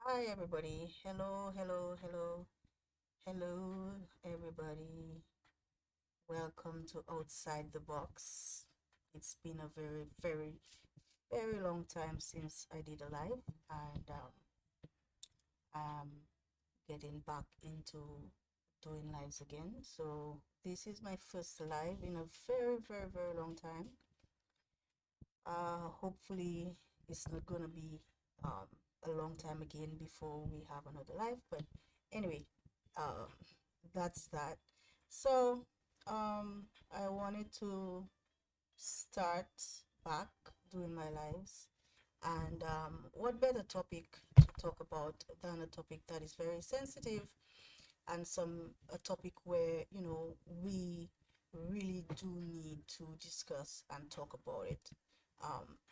Hi, everybody. Hello, hello, hello, hello, everybody. Welcome to Outside the Box. It's been a very, very, very long time since I did a live, and I'm getting back into doing lives again. So, this is my first live in a very, very, very long time. Hopefully, it's not gonna be um, a long time again before we have another live. But anyway, um, that's that. So, I wanted to start back doing my lives, and what better topic to talk about than a topic that is very sensitive and a topic where we really do need to discuss and talk about it.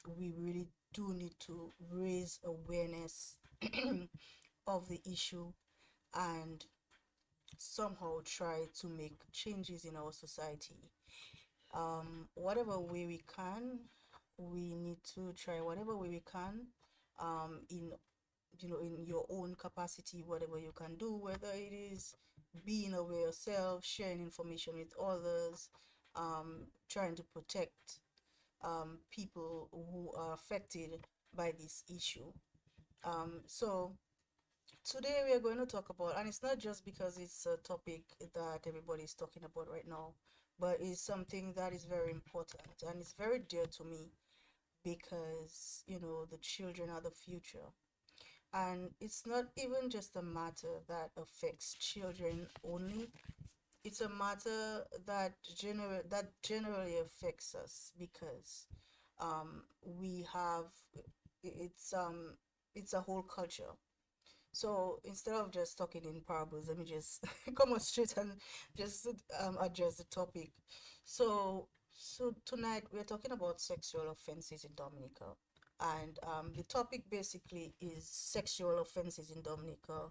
We really do need to raise awareness of the issue and somehow try to make changes in our society. Whatever way we can, we need to try whatever way we can, in in your own capacity, whatever you can do, whether it is being aware yourself, sharing information with others, trying to protect people who are affected by this issue. So today we are going to talk about, and it's not just because it's a topic that everybody is talking about right now, but it's something that is very important and it's very dear to me because, the children are the future. And it's not even just a matter that affects children only. It's a matter that generally affects us because we have it's it's a whole culture. So instead of just talking in parables, let me just come on straight and just address the topic. So tonight we're talking about sexual offenses in Dominica, and the topic basically is sexual offenses in Dominica.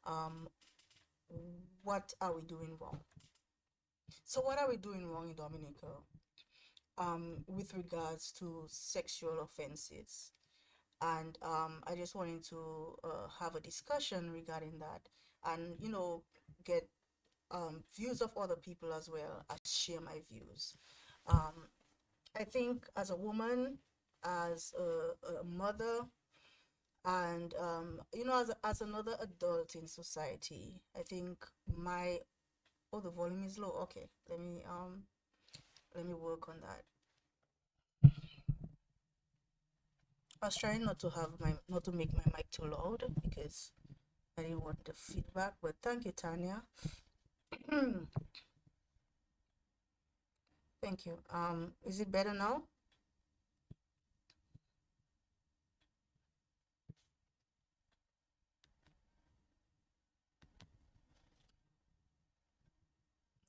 Um, what are we doing wrong? So what are we doing wrong in Dominica? With regards to sexual offenses, and I just wanted to have a discussion regarding that, and get views of other people as well as share my views. Um, I think as a woman, as a mother, and as another adult in society, I think my oh, the volume is low. Okay, let me work on that. I was trying not to make my mic too loud because I didn't want the feedback. But thank you, Tanya. Thank you. Is it better now?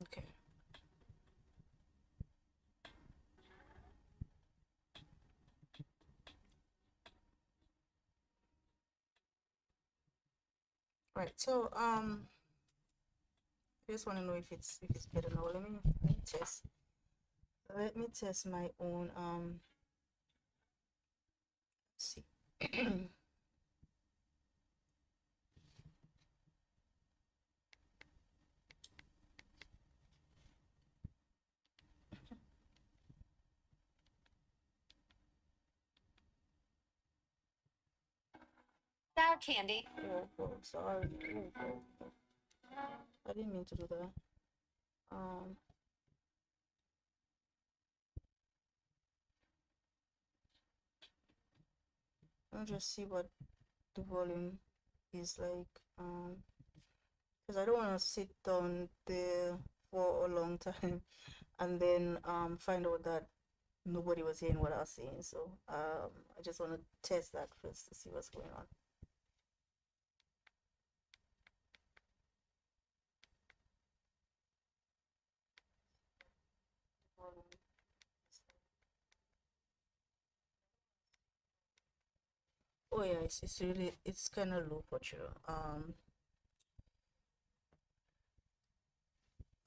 Okay. Right. So I just want to know if it's better now. Let me test. Let me test my own. Let's see. Now, Candy. Oh, oh, sorry. Oh, oh. I didn't mean to do that. Um, let me just see what the volume is like. Because I don't want to sit down there for a long time and then find out that nobody was hearing what I was saying. So I just want to test that first to see what's going on. Oh yeah, it's kind of low for sure.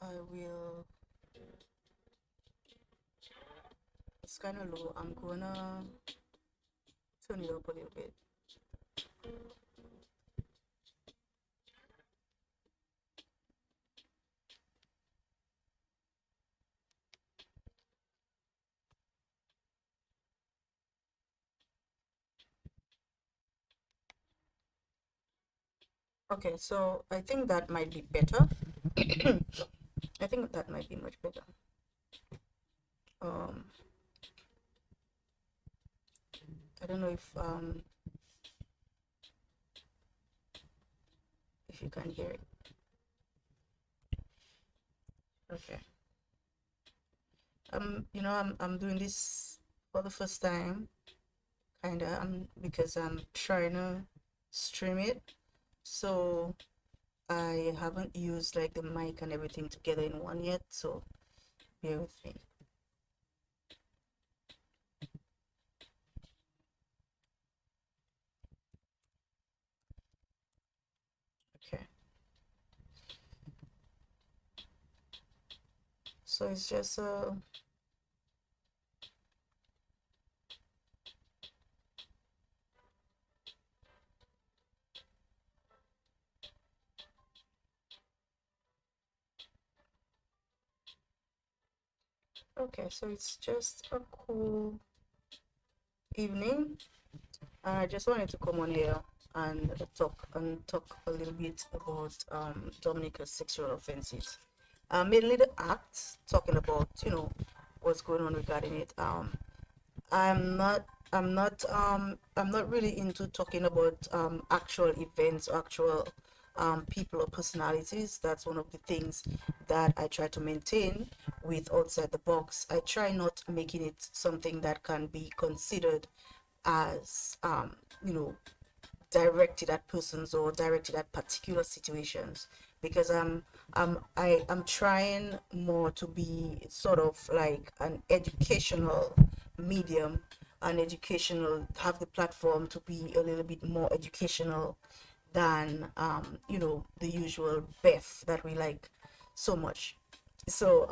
I will. It's kind of low. I'm gonna turn it up a little bit. Okay, so I think that might be better. I think that might be much better. Um, I don't know if you can hear it. Okay. I'm doing this for the first time, kinda. Because I'm trying to stream it, so I haven't used like the mic and everything together in one yet. So bear with me. Okay. So it's just okay. So it's just a cool evening. I just wanted to come on here and talk a little bit about Dominica's sexual offenses. Mainly the act, talking about what's going on regarding it. I'm not I'm not really into talking about actual events, actual people or personalities. That's one of the things that I try to maintain with outside the box. I try not making it something that can be considered as directed at persons or directed at particular situations, because I'm trying more to be sort of like an educational medium, an educational, have the platform to be a little bit more educational than the usual Beth that we like so much. So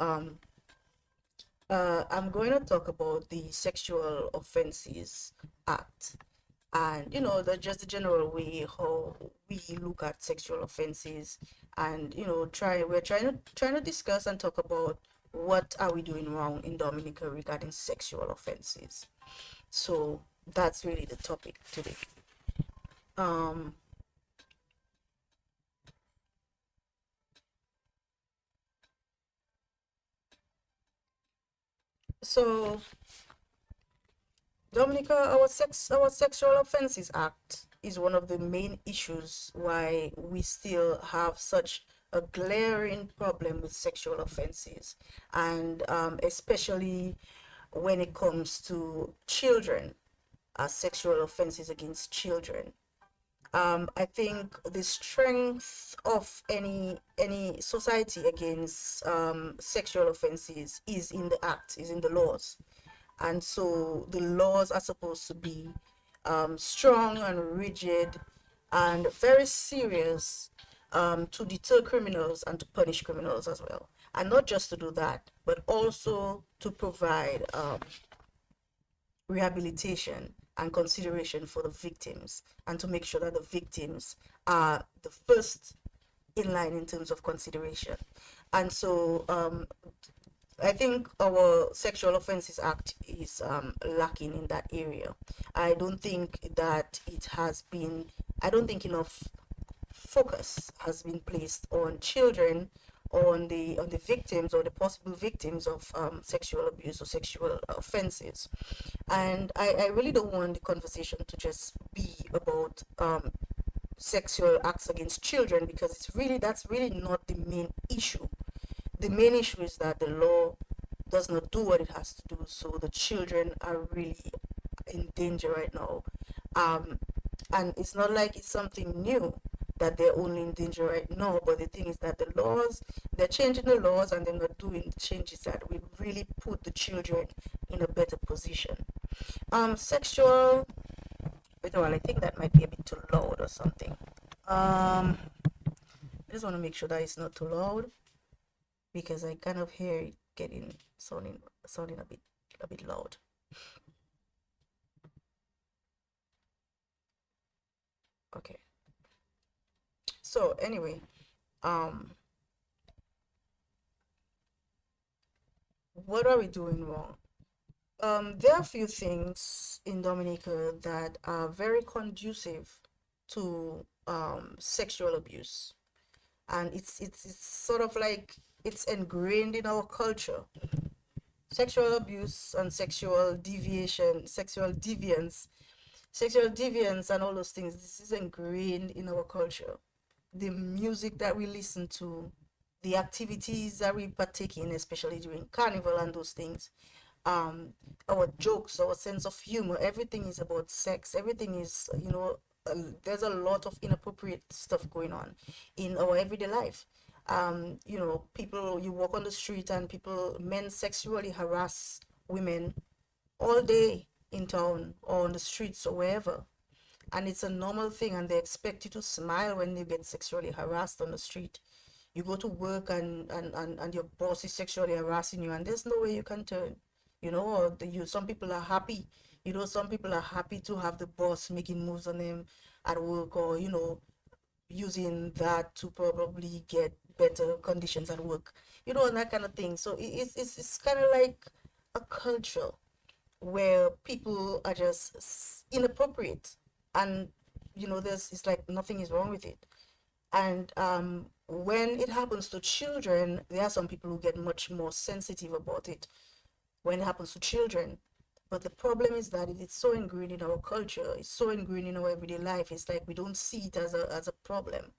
I'm going to talk about the Sexual Offences Act, and the just the general way how we look at sexual offenses, and we're trying to discuss and talk about what are we doing wrong in Dominica regarding sexual offenses. So that's really the topic today. Um, so Dominica, our Sexual Offences Act is one of the main issues why we still have such a glaring problem with sexual offenses, and especially when it comes to children, sexual offenses against children. I think the strength of any society against sexual offenses is in the act, is in the laws. And so the laws are supposed to be strong and rigid and very serious, to deter criminals and to punish criminals as well. And not just to do that, but also to provide rehabilitation and consideration for the victims, and to make sure that the victims are the first in line in terms of consideration. And so I think our Sexual Offences Act is lacking in that area. I don't think that it has been, I don't think enough focus has been placed on children, on the victims or the possible victims of sexual abuse or sexual offenses. And I really don't want the conversation to just be about sexual acts against children, because that's really not the main issue. The main issue is that the law does not do what it has to do, so the children are really in danger right now. Um, and it's not like it's something new that they're only in danger right now, but the thing is that they're changing the laws, and they're not doing the changes that will really put the children in a better position. Sexual, wait a while, I think that might be a bit too loud or something. I just want to make sure that it's not too loud, because I kind of hear it sounding a bit loud. Okay. So anyway, um, what are we doing wrong? There are a few things in Dominica that are very conducive to sexual abuse, and it's sort of like it's ingrained in our culture. Sexual abuse and sexual deviance, and all those things. This is ingrained in our culture. The music that we listen to, the activities that we partake in, especially during carnival and those things, um, our jokes, our sense of humor, everything is about sex. Everything is, there's a lot of inappropriate stuff going on in our everyday life. People, you walk on the street and men sexually harass women all day in town or on the streets or wherever. And it's a normal thing, and they expect you to smile when you get sexually harassed on the street. You go to work and your boss is sexually harassing you, and there's no way you can turn. Or some people are happy. Some people are happy to have the boss making moves on them at work, or using that to probably get better conditions at work, and that kind of thing. So it's kind of like a culture where people are just inappropriate, and there's it's like nothing is wrong with it. And when it happens to children, there are some people who get much more sensitive about it when it happens to children. But the problem is that it's so ingrained in our culture, it's so ingrained in our everyday life. It's like we don't see it as a problem.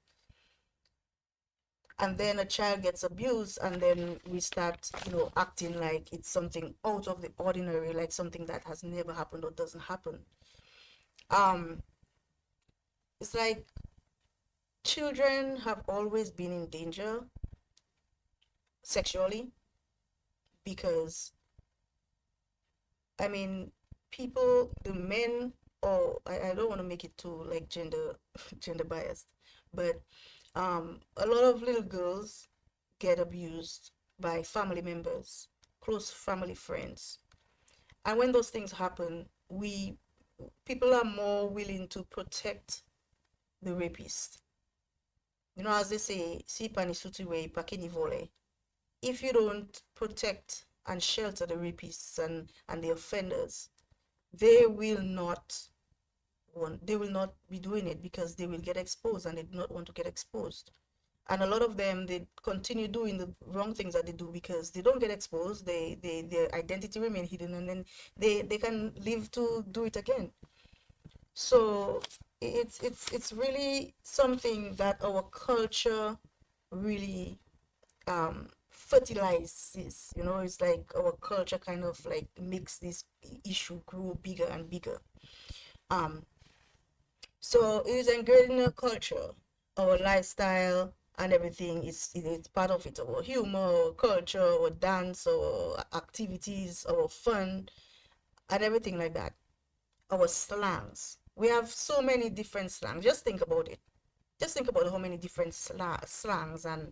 And then a child gets abused, and then we start, acting like it's something out of the ordinary, like something that has never happened or doesn't happen. Um, it's like children have always been in danger sexually, because I mean, the men, or I don't want to make it too like gender gender biased, but a lot of little girls get abused by family members, close family friends. And when those things happen, we people are more willing to protect the rapist. As they say, si pani sutiwe pakini vole. If you don't protect and shelter the rapists and the offenders, they will not they will not be doing it, because they will get exposed, and they do not want to get exposed. And a lot of them, they continue doing the wrong things that they do because they don't get exposed. Their identity remain hidden, and then they can live to do it again. So it's really something that our culture really fertilizes. It's like our culture kind of like makes this issue grow bigger and bigger. um so it is ingrained in our culture, our lifestyle, and everything. It's part of it. Our humor, our culture, our dance, our activities, our fun, and everything like that. Our slangs. We have so many different slangs. Just think about it. Just think about how many different slangs and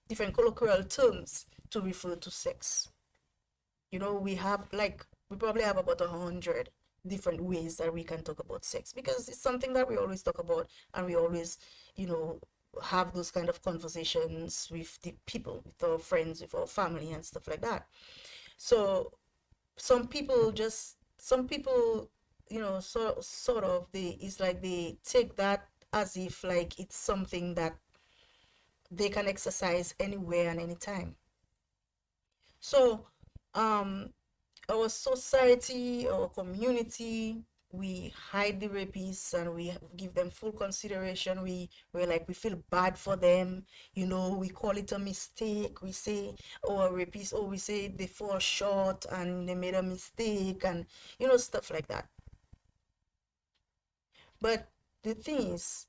different colloquial terms to refer to sex. We probably have about 100 different ways that we can talk about sex, because it's something that we always talk about, and we always, you know, have those kind of conversations with the people, with our friends, with our family, and stuff like that. So some people, sort of, it's like they take that as if like it's something that they can exercise anywhere and anytime. So, um, our society, our community, we hide the rapists and we give them full consideration. We feel bad for them. We call it a mistake. We say, oh, a rapist, oh, we say they fall short and they made a mistake, and stuff like that. But the thing is,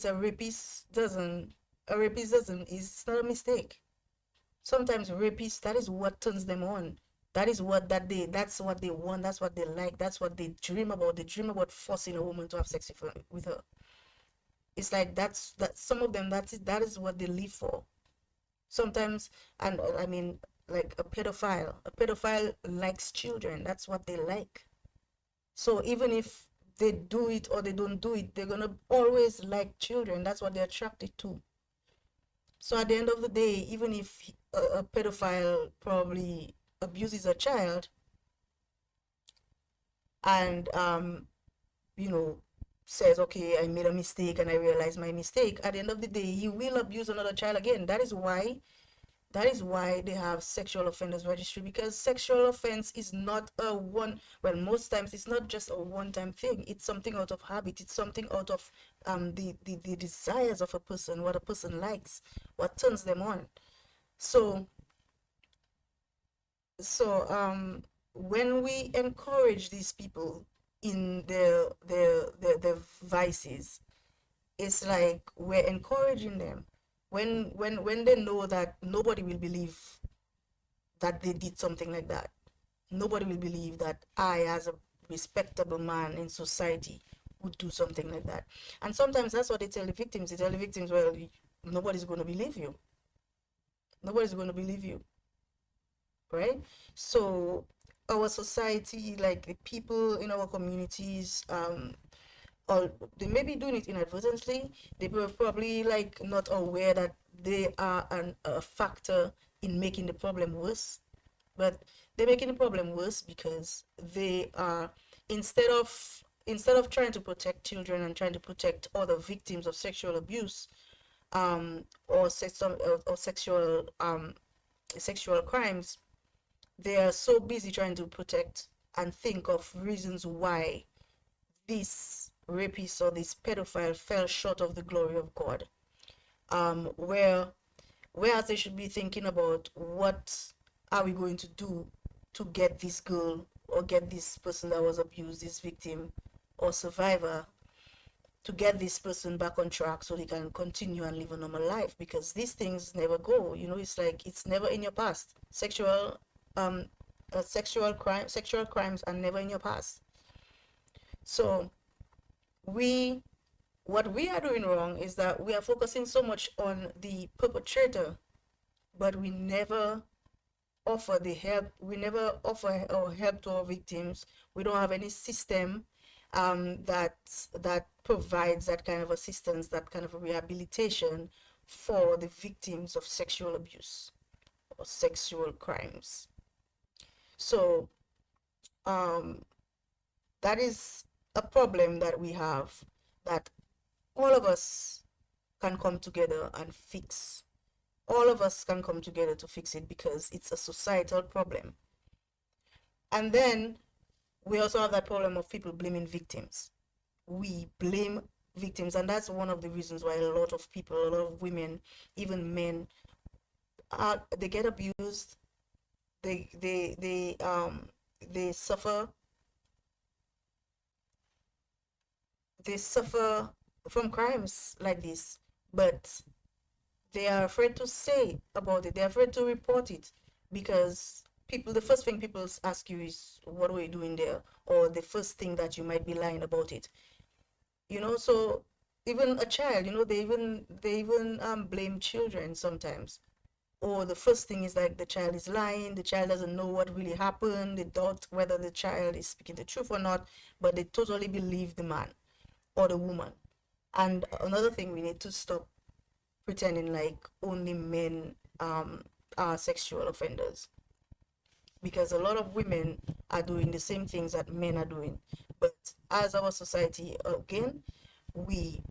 a rapist doesn't, it's not a mistake. Sometimes rapists, that is what turns them on. That's what they want, that's what they like, that's what they dream about. They dream about forcing a woman to have sex with her. It's like that some of them, that is what they live for. Sometimes, and I mean, like a pedophile likes children. That's what they like. So even if they do it or they don't do it, they're gonna always like children. That's what they're attracted to. So at the end of the day, even if a pedophile probably abuses a child, and you know, says, okay, I made a mistake and I realize my mistake, at the end of the day, he will abuse another child again. That is why they have sexual offenders registry, because sexual offense is not a one, well, most times it's not just a one-time thing. It's something out of habit. It's something out of the desires of a person, what a person likes, what turns them on. So so when we encourage these people in their vices, it's like we're encouraging them when they know that nobody will believe that they did something like that. Nobody will believe that I, as a respectable man in society, would do something like that. And sometimes that's what they tell the victims. They tell the victims, well, nobody's going to believe you. Nobody's going to believe you, right? So our society, like the people in our communities, or they may be doing it inadvertently. They were probably like not aware that they are a factor in making the problem worse. But they're making the problem worse because they are, instead of trying to protect children and trying to protect other victims of sexual abuse, or sexual crimes, they are so busy trying to protect and think of reasons why this rapist or this pedophile fell short of the glory of God. Where whereas they should be thinking about what are we going to do to get this girl or get this person that was abused, this victim or survivor, to get this person back on track so they can continue and live a normal life, because these things never go. It's like it's never in your past. Um sexual crimes are never in your past. So we what we are doing wrong is that we are focusing so much on the perpetrator, but we never offer our help to our victims. We don't have any system that provides that kind of assistance, that kind of rehabilitation for the victims of sexual abuse or sexual crimes. So um, that is a problem that we have, that all of us can come together and fix. All of us can come together to fix it, because it's a societal problem. And then we also have that problem of people blaming victims. We blame victims, and that's one of the reasons why a lot of people, a lot of women, even men, they get abused. They suffer. They suffer from crimes like this, but they are afraid to say about it. They're afraid to report it, because the first thing people ask you is, what were you doing there? Or the first thing that you might be lying about it. So even a child, they even blame children sometimes. Or the first thing is like the child is lying, the child doesn't know what really happened, they doubt whether the child is speaking the truth or not, but they totally believe the man or the woman. And another thing, we need to stop pretending like only men are sexual offenders, because a lot of women are doing the same things that men are doing. But as our society, again, we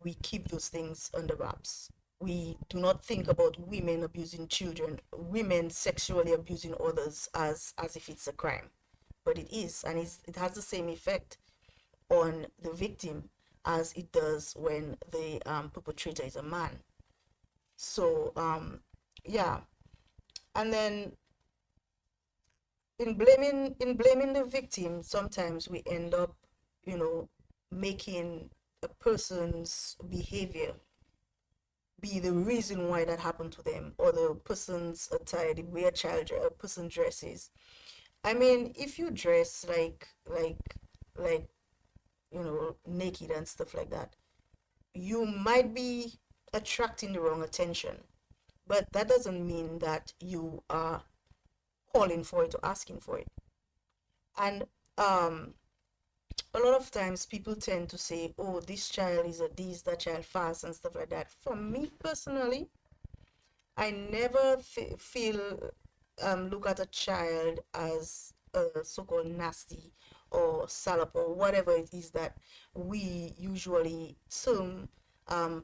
we keep those things under wraps. We do not think about women abusing children, women sexually abusing others, as if it's a crime. But it is, and it has the same effect on the victim as it does when the perpetrator is a man. So yeah, and then in blaming the victim, sometimes we end up, you know, making a person's behavior be the reason why that happened to them, or the person's attire, the way a person dresses. I mean, if you dress like naked and stuff like that, you might be attracting the wrong attention, but that doesn't mean that you are calling for it or asking for it. And a lot of times people tend to say, oh, this child is a this, that child fast and stuff like that. For me personally, I never feel look at a child as so-called nasty, or salop or whatever it is that we usually term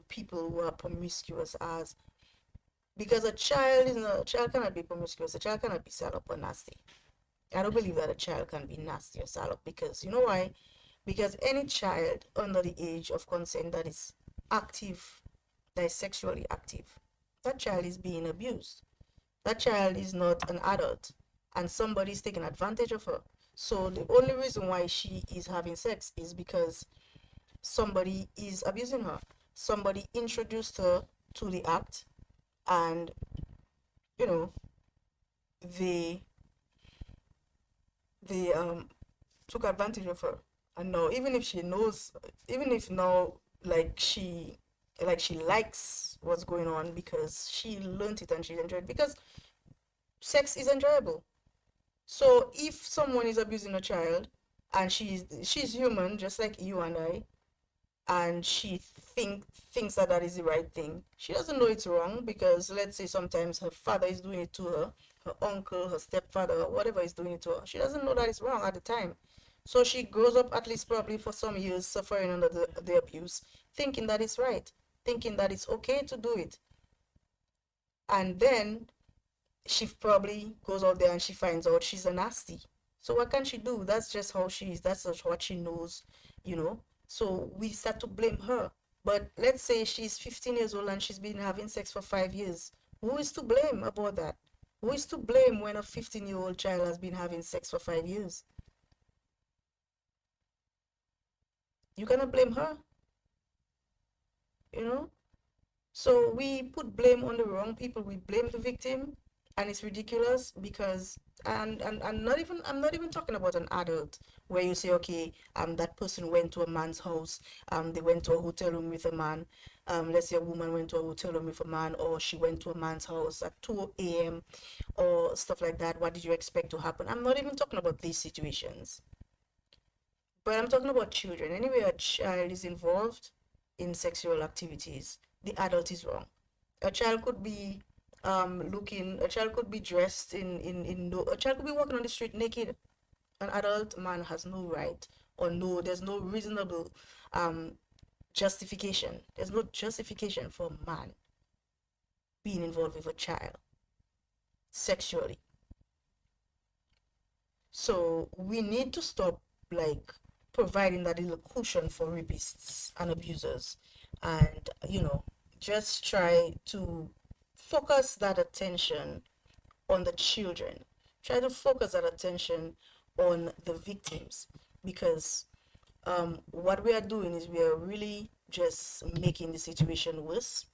people who are promiscuous as. Because a child cannot be promiscuous, a child cannot be salop or nasty. I don't believe that a child can be nasty or salop, because you know why? Because any child under the age of consent that is active, that is sexually active, that child is being abused. That child is not an adult, and somebody is taking advantage of her. So the only reason why she is having sex is because somebody is abusing her. Somebody introduced her to the act, and you know they they took advantage of her. And now, even if she knows, even if now, like she likes what's going on because she learned it and she enjoyed it, because sex is enjoyable. So if someone is abusing a child, and she's human just like you and I, and she thinks that that is the right thing, she doesn't know it's wrong, because let's say sometimes her father is doing it to her, her uncle, her stepfather, whatever is doing it to her, she doesn't know that it's wrong at the time. So she grows up, at least probably for some years, suffering under the abuse, thinking that it's right, thinking that it's okay to do it. And then she probably goes out there and she finds out she's a nasty. So what can she do? That's just how she is. That's just what she knows, you know. So we start to blame her. But let's say she's 15 years old and she's been having sex for 5 years. Who is to blame about that? Who is to blame when a 15-year-old child has been having sex for 5 years? You cannot blame her, you know. So we put blame on the wrong people. We blame the victim, and it's ridiculous because, and not even, I'm not even talking about an adult where you say, okay, that person went to a man's house, they went to a hotel room with a man. Let's say a woman went to a hotel room with a man, or she went to a man's house at 2 a.m. or stuff like that. What did you expect to happen? I'm not even talking about these situations. But I'm talking about children. Anyway, a child is involved in sexual activities, the adult is wrong. A child could be a child could be dressed in no, a child could be walking on the street naked. An adult man has no right, or no, there's no reasonable um justification. There's no justification for a man being involved with a child sexually. So we need to stop, like, providing that little cushion for rapists and abusers, and just try to focus that attention on the children. Try to focus that attention on the victims, because what we are doing is we are really just making the situation worse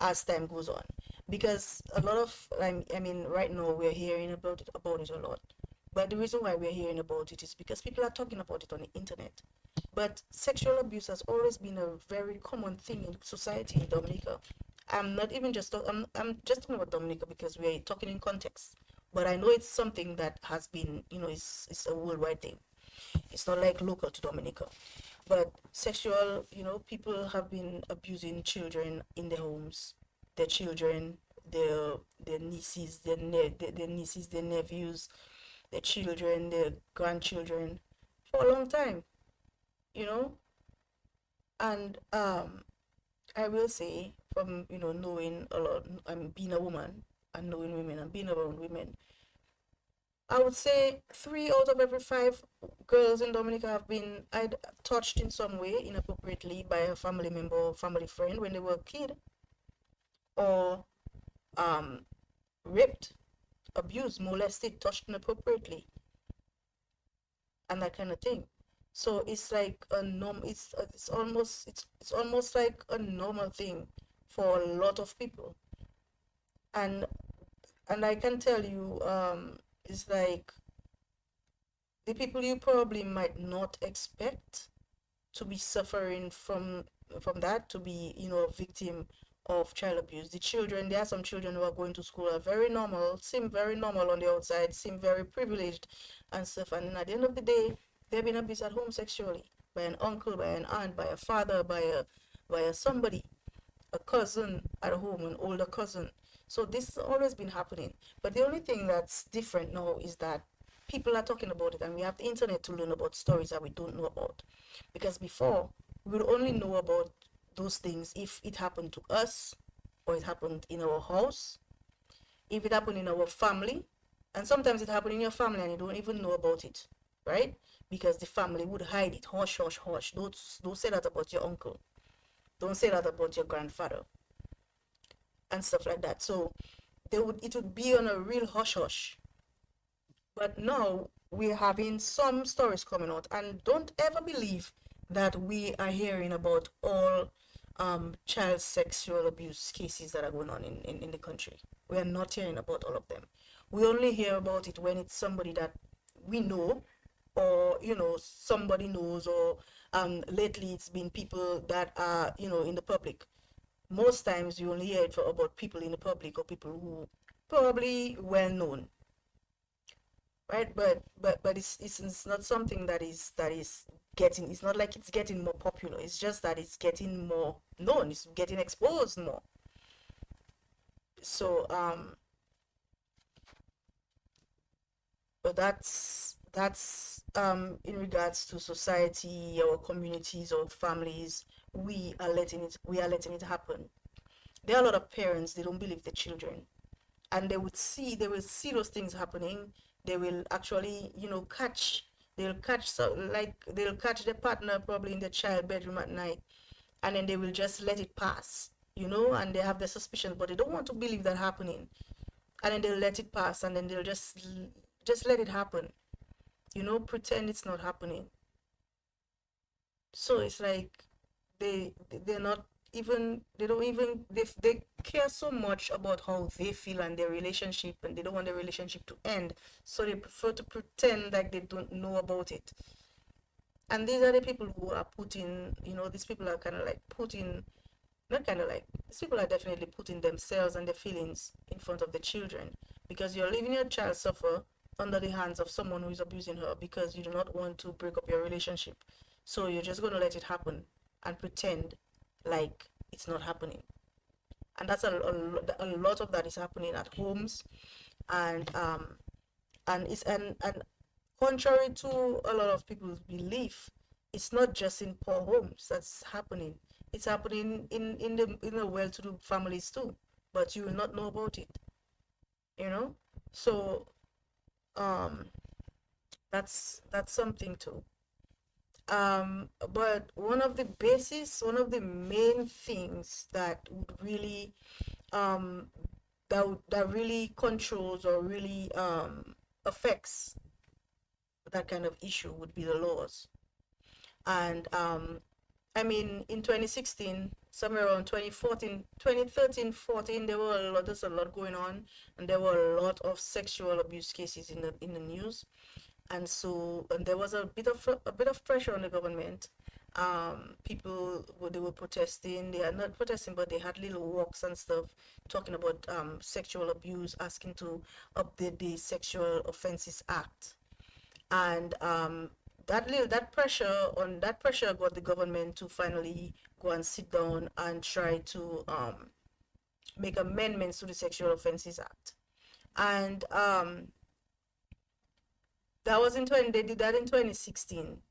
as time goes on, because a lot of, I mean, right now we're hearing about it a lot, but the reason why we're hearing about it is because people are talking about it on the internet. But sexual abuse has always been a very common thing in society in Dominica. I'm just talking about Dominica because we're talking in context, but I know it's something that has been, it's a worldwide thing. It's not like local to Dominica. But sexual, people have been abusing children in their homes, their children, their nieces, their nieces, their nephews, their children, their grandchildren, for a long time, you know. And I will say, from knowing a lot, being a woman and knowing women and being around women, I would say 3 out of every 5 girls in Dominica have been either touched in some way inappropriately by a family member or family friend when they were a kid, or um, raped, abused, molested, touched inappropriately, and that kind of thing. So it's like a norm. It's almost like a normal thing for a lot of people, and I can tell you, it's like the people you probably might not expect to be suffering from that, to be a victim of child abuse. The children, there are some children who are going to school, are very normal, seem very normal on the outside, seem very privileged and stuff, and then at the end of the day, they've been abused at home sexually by an uncle, by an aunt, by a father, by a somebody, a cousin at home, an older cousin. So this has always been happening, but the only thing that's different now is that people are talking about it, and we have the internet to learn about stories that we don't know about. Because before, we would only know about those things if it happened to us, or it happened in our house, if it happened in our family, and sometimes it happened in your family and you don't even know about it, right? Because the family would hide it. Hush, hush, hush. Don't say that about your uncle. Don't say that about your grandfather and stuff like that. So it would be on a real hush hush. But now we're having some stories coming out, and don't ever believe that we are hearing about all child sexual abuse cases that are going on in the country. We are not hearing about all of them. We only hear about it when it's somebody that we know, or somebody knows, or lately it's been people that are in the public. Most times you only hear it about people in the public, or people who probably well known, right? But it's not something that is getting. It's not like it's getting more popular. It's just that it's getting more known. It's getting exposed more. So but that's in regards to society, our communities, or families. We are letting it happen. There are a lot of parents, they don't believe the children, and they will see those things happening. They will actually they'll catch the partner probably in the child bedroom at night, and then they will just let it pass, and they have the suspicion, but they don't want to believe that happening, and then they'll let it pass, and then they'll just let it happen, pretend it's not happening. So it's like they're not even they don't even they care so much about how they feel and their relationship, and they don't want their relationship to end, so they prefer to pretend like they don't know about it. And these are the people who are putting, these people are kind of like putting, not kind of like, these people are definitely putting themselves and their feelings in front of the children, because you're leaving your child suffer under the hands of someone who is abusing her because you do not want to break up your relationship. So you're just going to let it happen and pretend like it's not happening. And that's a lot of that is happening at homes, and and contrary to a lot of people's belief, it's not just in poor homes that's happening. It's happening in the well-to-do families too, but you will not know about it. You know, so um, that's something too. But one of the main things that would really um that really controls or really affects that kind of issue would be the laws. And I mean, in 2016, somewhere around 2014, 2013, 14, there's a lot going on, and there were a lot of sexual abuse cases in the news. And there was a bit of pressure on the government. People, they were protesting. They are not protesting, but they had little walks and stuff talking about sexual abuse, asking to update the Sexual Offences Act. And that pressure got the government to finally go and sit down and try to make amendments to the Sexual Offences Act. And they did that in 2016.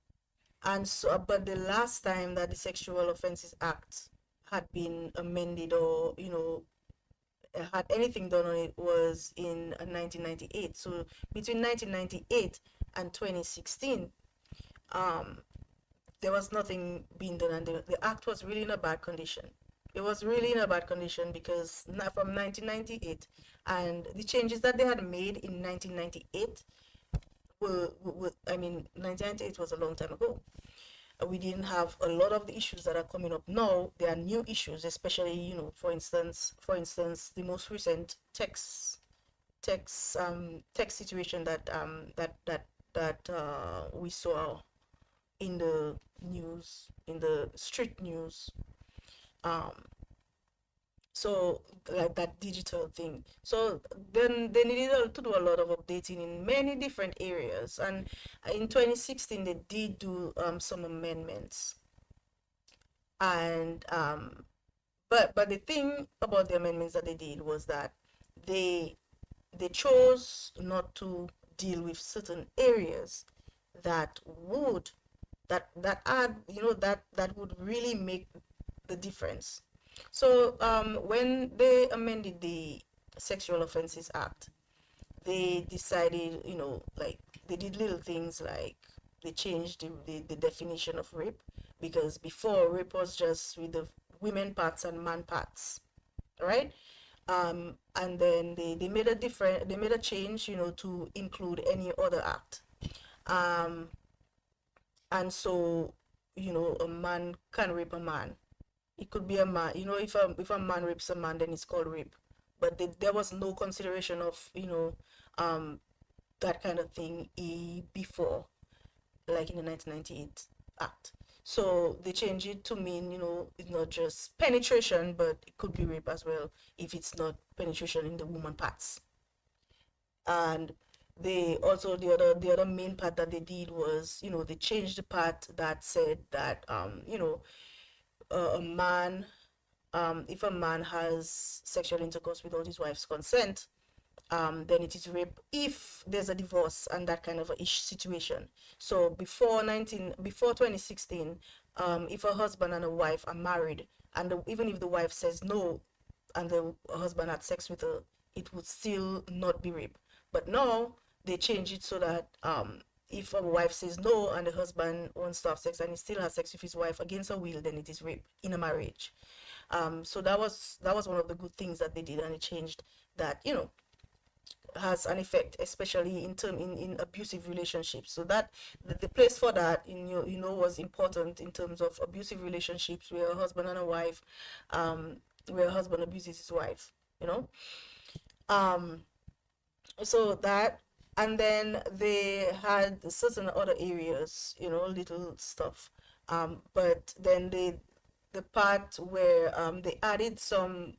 And so, but the last time that the Sexual Offences Act had been amended, or had anything done on it, was in 1998. So between 1998 and 2016, um, there was nothing being done, and the act was really in a bad condition. It was really in a bad condition because from 1998, and the changes that they had made in 1998 I mean, 1998 was a long time ago. We didn't have a lot of the issues that are coming up now. There are new issues, especially, for instance, the most recent text situation that we saw in the news, in the street news. Um, so like that digital thing. So then they needed to do a lot of updating in many different areas. And in 2016, they did do some amendments. And but the thing about the amendments that they did was that they they chose not to deal with certain areas that would that add, that would really make the difference. So when they amended the Sexual Offences Act, they decided, like they did little things like they changed the definition of rape, because before rape was just with the women parts and man parts, right? And then they made a different they made a change, to include any other act. Um, and so, a man can rape a man. It could be a man, if a man rapes a man, then it's called rape. But there was no consideration of, um, that kind of thing before, like in the 1998 Act. So they changed it to mean, it's not just penetration, but it could be rape as well if it's not penetration in the woman parts. And they also, the other main part that they did was, they changed the part that said that, a man, if a man has sexual intercourse without his wife's consent, then it is rape if there's a divorce and that kind of a ish situation. So before 2016, if a husband and a wife are married, and even if the wife says no, and the husband had sex with her, it would still not be rape. But now they change it so that, if a wife says no and the husband wants to have sex and he still has sex with his wife against her will, then it is rape in a marriage. So that was one of the good things that they did, and it changed that, has an effect, especially in abusive relationships. So that the place for that, was important in terms of abusive relationships where a husband and a wife, where a husband abuses his wife, you know. Um, so that, and then they had certain other areas, little stuff. But then the part where, they added some,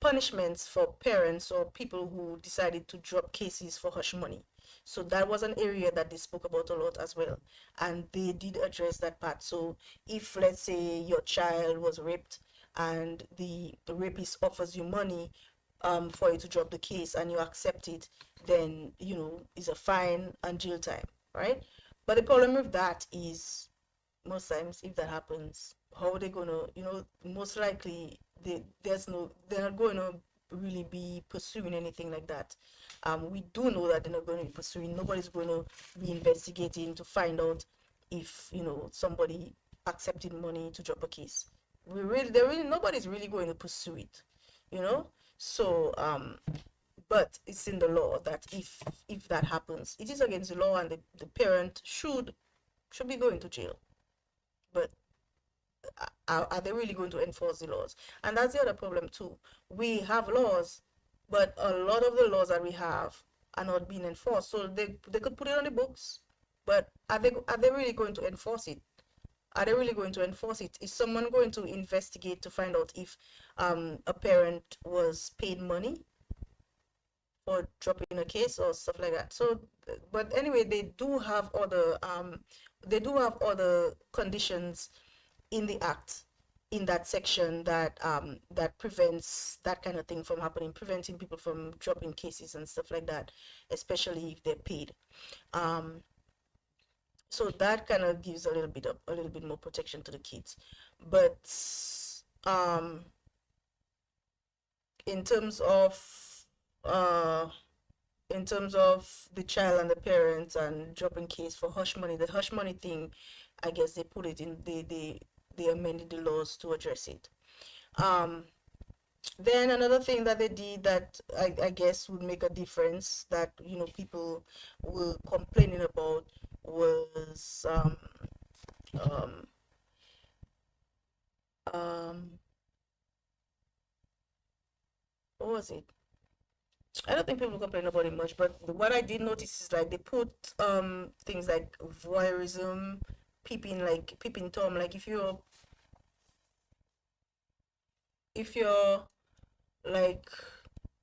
punishments for parents or people who decided to drop cases for hush money. So that was an area that they spoke about a lot as well. And they did address that part. So if, let's say, your child was raped and the rapist offers you money, for you to drop the case and you accept it, then, it's a fine and jail time, right? But the problem with that is, most times if that happens, how are they gonna, most likely they're not going to really be pursuing anything like that. We do know that they're not going to be pursuing. Nobody's going to be investigating to find out if, somebody accepted money to drop a case. Nobody's really going to pursue it, you know. So, but it's in the law that if that happens, it is against the law, and the parent should be going to jail. But are they really going to enforce the laws? And that's the other problem too. We have laws, but a lot of the laws that we have are not being enforced. So they could put it on the books, but are they really going to enforce it? Are they really going to enforce it? Is someone going to investigate to find out if, a parent was paid money for dropping a case or stuff like that? So, but anyway, they do have other conditions in the act, in that section, that prevents that kind of thing from happening, preventing people from dropping cases and stuff like that, especially if they're paid. Um, so that kind of gives a little bit more protection to the kids. But, um, in terms of uh, in terms of the child and the parents and dropping case for hush money, the hush money thing, I guess they put it in, they amended the laws to address it. Um, then another thing that they did that I guess would make a difference, that, people were complaining about, was, um, um, what was it? I don't think people complain about it much, but what I did notice is, like, they put, things like voyeurism, peeping tom, like if you're like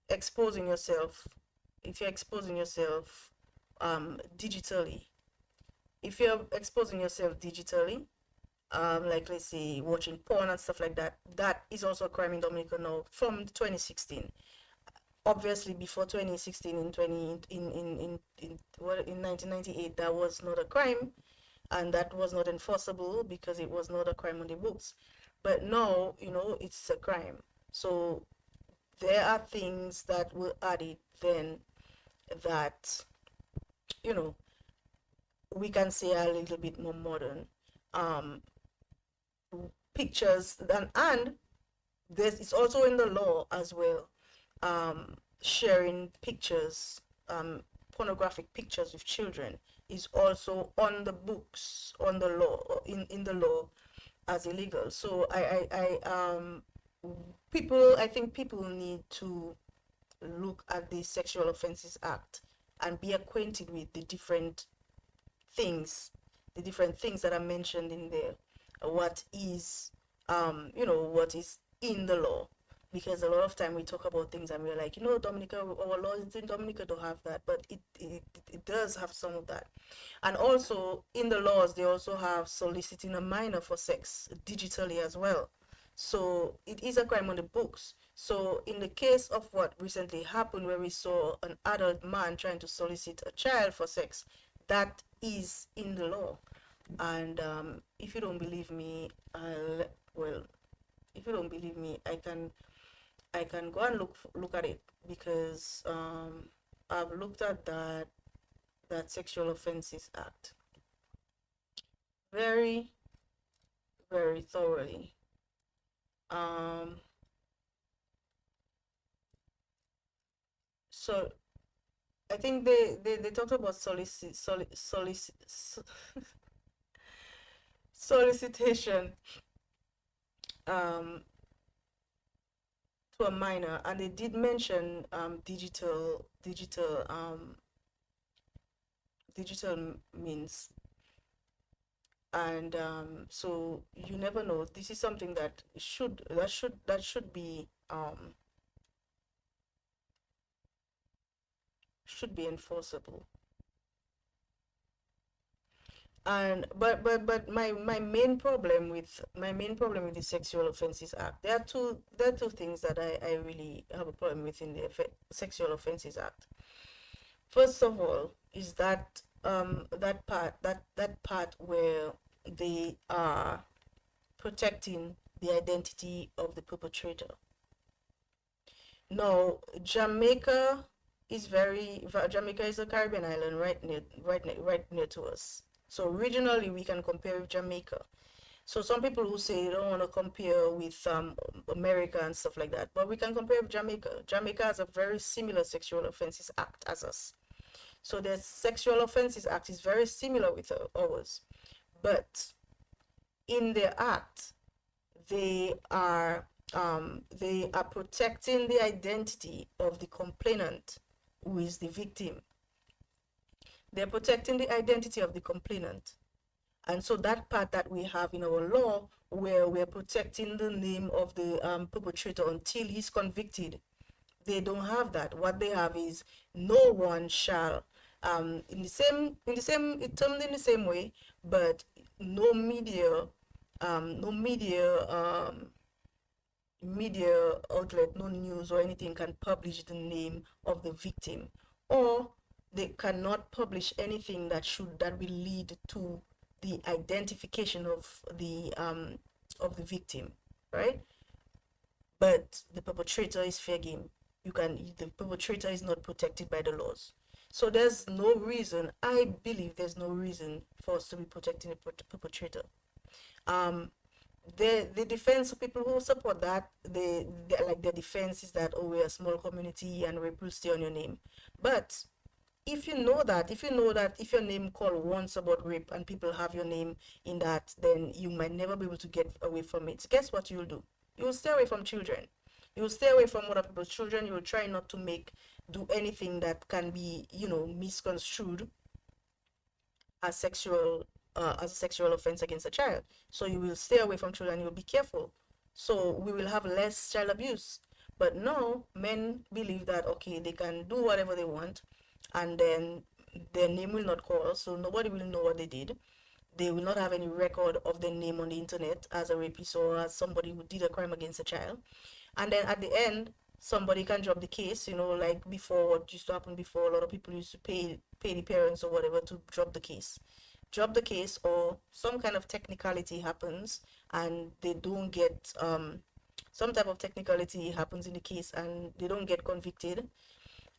exposing yourself, if you're exposing yourself, digitally, if you're exposing yourself digitally, like, let's say, watching porn and stuff like that, that is also a crime in Dominica now from 2016. Obviously before 2016, in 20 in what in 1998, that was not a crime, and that was not enforceable because it was not a crime on the books. But now, it's a crime. So there are things that were added then that, you know, we can say are a little bit more modern. Um, Pictures, and this is also in the law as well. Sharing pictures, pornographic pictures with children is also on the books, on the law, in the law, as illegal. So I think people need to look at the Sexual Offences Act and be acquainted with things, the different things that are mentioned in there. What is, what is in the law? Because a lot of time we talk about things and we're like, Dominica, our laws in Dominica don't have that, but it does have some of that. And also in the laws, they also have soliciting a minor for sex digitally as well. So it is a crime on the books. So in the case of what recently happened, where we saw an adult man trying to solicit a child for sex, that is in the law. And if you don't believe me, well, if you don't believe me, I can go and look at it, because I've looked at that Sexual Offences Act very, very thoroughly. Um, so I think they talked about solicitation, um, to a minor, and they did mention digital means. And so you never know. This is something that should be enforceable. And but my main problem with the Sexual Offences Act, there are two things that I really have a problem with in the Sexual Offences Act. First of all, is that part where they are protecting the identity of the perpetrator. No, Jamaica is a Caribbean island right near to us. So regionally, we can compare with Jamaica. So some people who say they don't want to compare with America and stuff like that, but we can compare with Jamaica. Jamaica has a very similar Sexual Offences Act as us. So the Sexual Offences Act is very similar with ours, but in the act, they are they are protecting the identity of the complainant, who is the victim. They're protecting the identity of the complainant. And so that part that we have in our law, where we're protecting the name of the perpetrator until he's convicted, they don't have that. What they have is no one shall, it's termed in the same way, but no media, no media outlet, no news or anything can publish the name of the victim, or they cannot publish anything that will lead to the identification of the victim, right? But the perpetrator is fair game. The perpetrator is not protected by the laws. So there's no reason, I believe there's no reason for us to be protecting the perpetrator. Um, the defense of people who support that, like their defense is that, oh, we're a small community and rape will stay on your name. But if your name called once about rape and people have your name in that, then you might never be able to get away from it. Guess what you'll do? You will stay away from children. You will stay away from other people's children. You will try not to do anything that can be, misconstrued as a sexual offense against a child. So you will stay away from children. You will be careful. So we will have less child abuse. But no, men believe that okay, they can do whatever they want, and then their name will not call, so nobody will know what they did. They will not have any record of their name on the internet as a rapist or as somebody who did a crime against a child. And then at the end, somebody can drop the case, like before, what used to happen before, a lot of people used to pay the parents or whatever to drop the case, or some kind of technicality happens and they don't get some type of technicality happens in the case and they don't get convicted.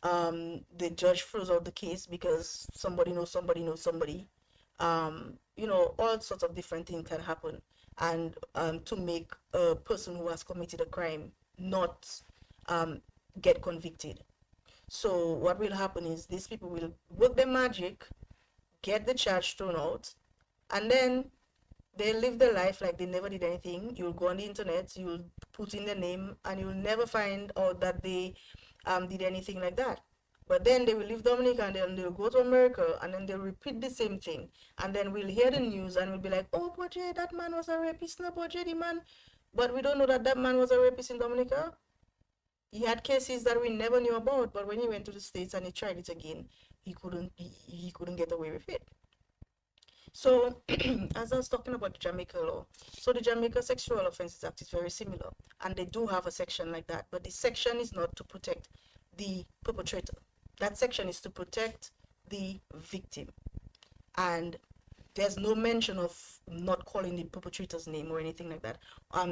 The judge throws out the case because somebody knows somebody. All sorts of different things can happen, and to make a person who has committed a crime not um, get convicted. So what will happen is these people will work their magic, get the charge thrown out, and then they live their life like they never did anything. You'll go on the internet, you'll put in their name, and you'll never find out that they did anything like that. But then they will leave Dominica and then they'll go to America and then they'll repeat the same thing. And then we'll hear the news and we'll be like, oh, Boje, that man was a rapist, no, Boje, the man. But we don't know that that man was a rapist in Dominica. He had cases that we never knew about, but when he went to the States and he tried it again, he couldn't get away with it. So, as I was talking about the Jamaica law, so the Jamaica Sexual Offences Act is very similar, and they do have a section like that, but the section is not to protect the perpetrator. That section is to protect the victim, and there's no mention of not calling the perpetrator's name or anything like that.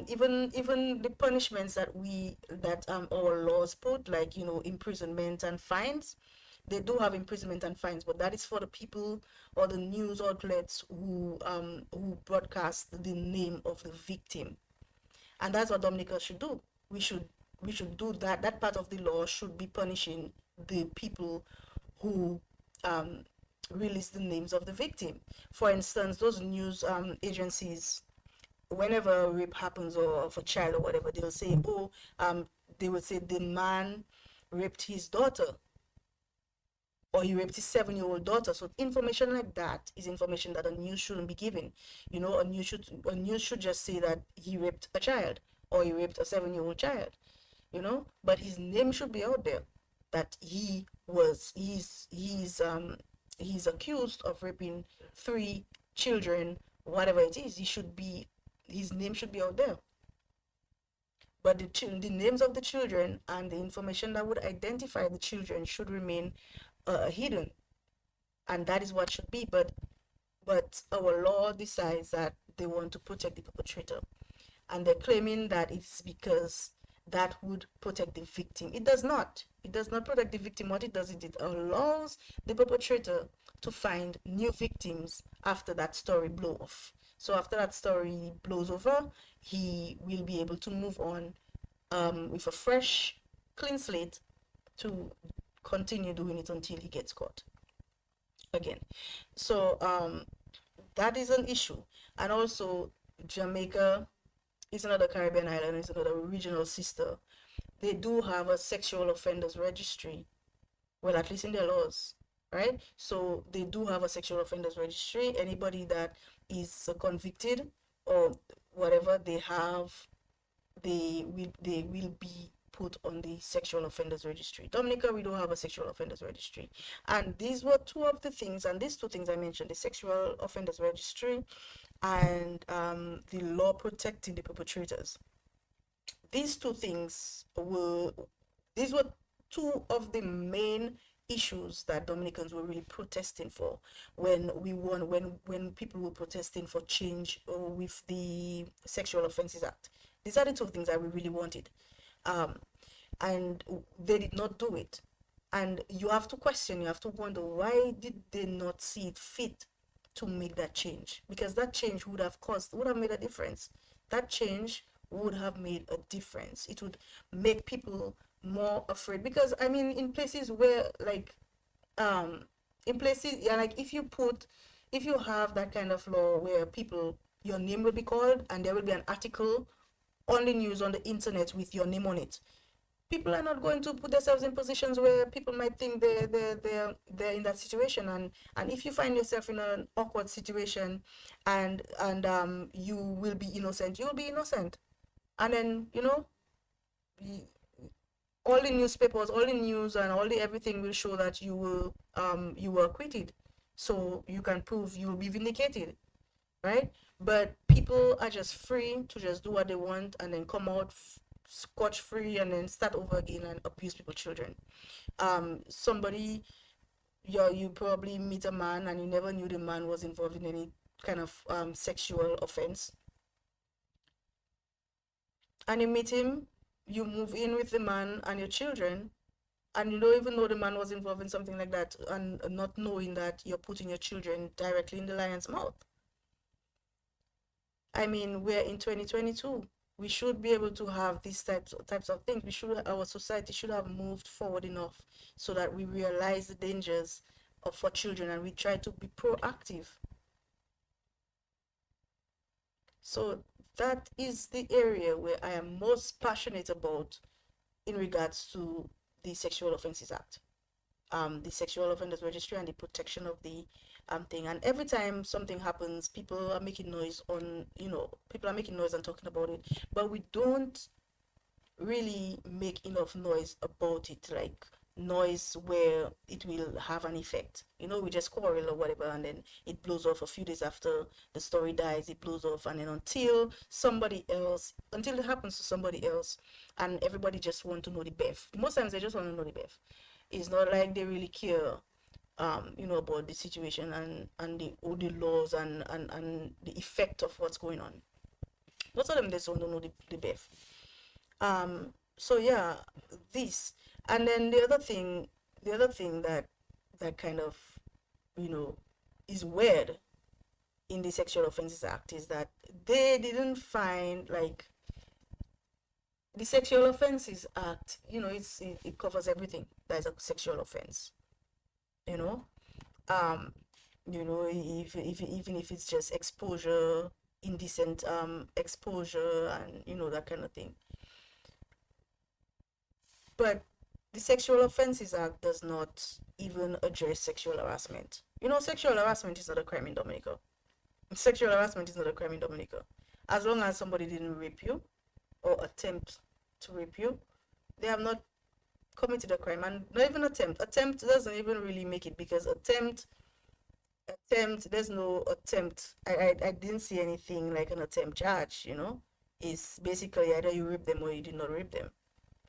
Even the punishments that our laws put, like imprisonment and fines, they do have imprisonment and fines, but that is for the people or the news outlets who broadcast the name of the victim, and that's what Dominica should do. We should do that. That part of the law should be punishing the people who um, release the names of the victim. For instance, those news agencies, whenever rape happens or of a child or whatever, they'll say, oh, they will say the man raped his daughter or he raped his 7-year-old daughter. So information like that is information that a news shouldn't be giving. A news should just say that he raped a child or he raped a 7-year-old child. But his name should be out there that he's accused of raping 3 children, whatever it is. His name should be out there. But the names of the children and the information that would identify the children should remain hidden, and that is what should be. But our law decides that they want to protect the perpetrator, and they're claiming that it's because that would protect the victim. It does not. It does not protect the victim. What it does is it allows the perpetrator to find new victims after that story blows off. So after that story blows over, he will be able to move on with a fresh, clean slate to continue doing it until he gets caught again. So that is an issue. And also, Jamaica is another Caribbean island, it's another regional sister. They do have a sexual offenders registry. Well, at least in their laws, right? So they do have a sexual offenders registry. Anybody that is convicted or whatever they will be put on the sexual offenders registry. Dominica, we don't have a sexual offenders registry. And these were two of the things, and these two things I mentioned, the sexual offenders registry and the law protecting the perpetrators. These two things these were two of the main issues that Dominicans were really protesting for when people were protesting for change with the Sexual Offences Act. These are the two things that we really wanted. Um, and they did not do it. And you have to question, you have to wonder, why did they not see it fit to make that change? Because that change would have made a difference. That change would have made a difference. It would make people more afraid. Because I mean, in places where in places, yeah, like if you have that kind of law where your name will be called and there will be an article on the news on the internet with your name on it, people are not going to put themselves in positions where people might think they're in that situation. And if you find yourself in an awkward situation and you will be innocent, you'll be innocent. And then all the newspapers, all the news, and all the everything will show that you were acquitted, so you can prove you will be vindicated, right? But people are just free to just do what they want and then come out scotch free and then start over again and abuse people's children. Somebody, you probably meet a man and you never knew the man was involved in any kind of sexual offense, and you meet him, you move in with the man and your children, and you don't even know the man was involved in something like that, and not knowing that you're putting your children directly in the lion's mouth. I mean, we're in 2022. We should be able to have these types of things. Our society should have moved forward enough so that we realize the dangers of for children and we try to be proactive. So that is the area where I am most passionate about in regards to the Sexual Offences Act, the Sexual Offenders Registry, and the protection of the thing. And every time something happens, people are making noise on, people are making noise and talking about it, but we don't really make enough noise about it, like noise where it will have an effect. We just quarrel or whatever, and then it blows off a few days after the story dies, it blows off, and then until it happens to somebody else, and everybody just want to know the best. Most times they just want to know the best. It's not like they really care, about the situation and the laws and the effect of what's going on. Most of them just want to know the best. So yeah, this. And then the other thing that kind of, you know, is weird in the Sexual Offences Act is that they didn't find, like, the Sexual Offences Act, it covers everything that is a sexual offense, you know. Um, if even if it's just exposure, indecent exposure, and that kind of thing. But the Sexual Offences Act does not even address sexual harassment. Sexual harassment is not a crime in Dominica. Sexual harassment is not a crime in Dominica. As long as somebody didn't rape you or attempt to rape you, they have not committed a crime. And not even attempt. Attempt doesn't even really make it, because there's no attempt. I didn't see anything like an attempt charge. It's basically either you rape them or you did not rape them.